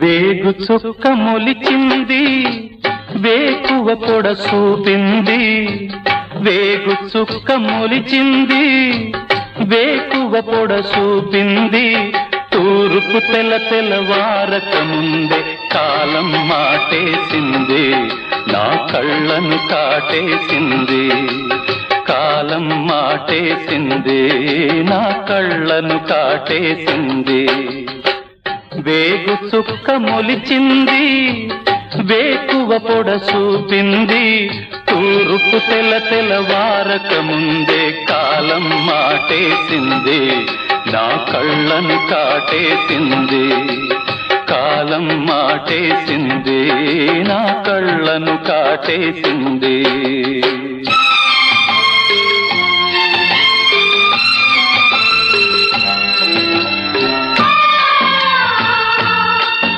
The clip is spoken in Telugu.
వేగు చుక్క మొలిచింది వేకువ పొడ చూపింది వేగు చుక్క మొలిచింది వేకువ పొడ చూపింది తూర్పు తెల్లవారక ముందే కాలం మాటేసింది నా కళ్ళను కాటేసింది కాలం మాటేసింది నా కళ్ళను కాటేసింది వేగు చుక్క మొలిచింది వేకువ పొడ చూపింది తూర్పు తెల్లవారక ముందే కాలం మాటేసింది నా కళ్ళను కాటేసింది కాలం మాటేసింది నా కళ్ళను కాటేసింది